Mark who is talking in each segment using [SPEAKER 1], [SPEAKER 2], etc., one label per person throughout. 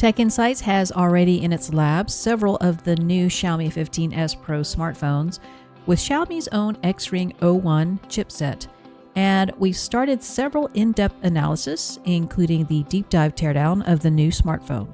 [SPEAKER 1] TechInsights has already in its labs several of the new Xiaomi 15S Pro smartphones with Xiaomi's own X-Ring 01 chipset, and we've started several in-depth analysis, including the deep dive teardown of the new smartphone.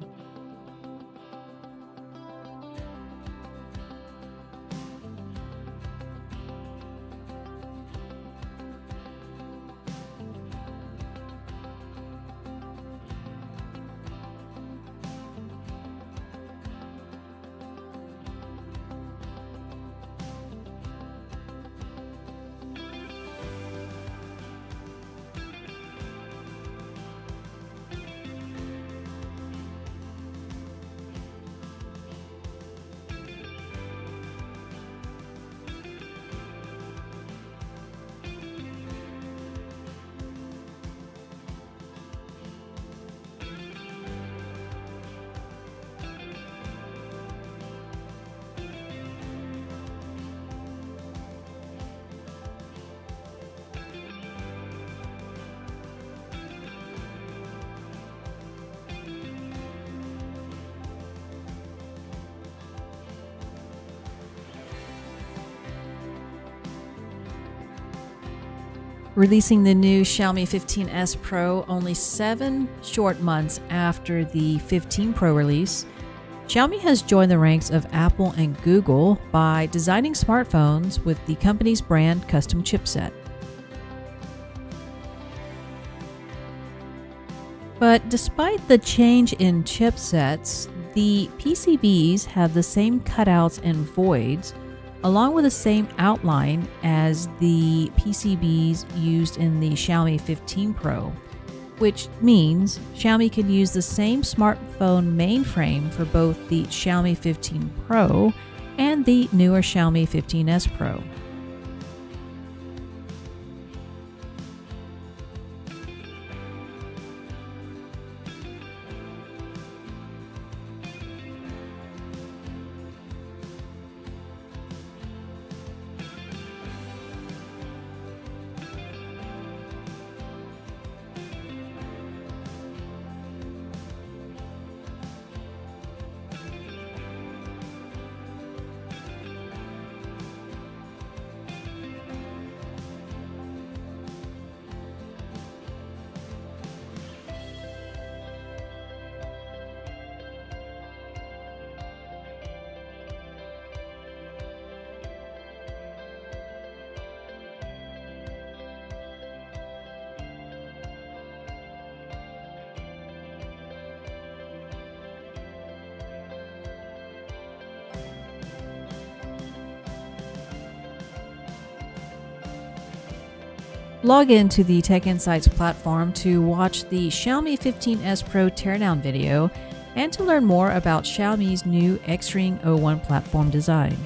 [SPEAKER 1] Releasing the new Xiaomi 15S Pro only 7 short months after the 15 Pro release, Xiaomi has joined the ranks of Apple and Google by designing smartphones with the company's brand custom chipset. But despite the change in chipsets, the PCBs have the same cutouts and voids, along with the same outline as the PCBs used in the Xiaomi 15 Pro, which means Xiaomi can use the same smartphone mainframe for both the Xiaomi 15 Pro and the newer Xiaomi 15S Pro. Log into the TechInsights platform to watch the Xiaomi 15S Pro teardown video and to learn more about Xiaomi's new X-Ring 01 platform design.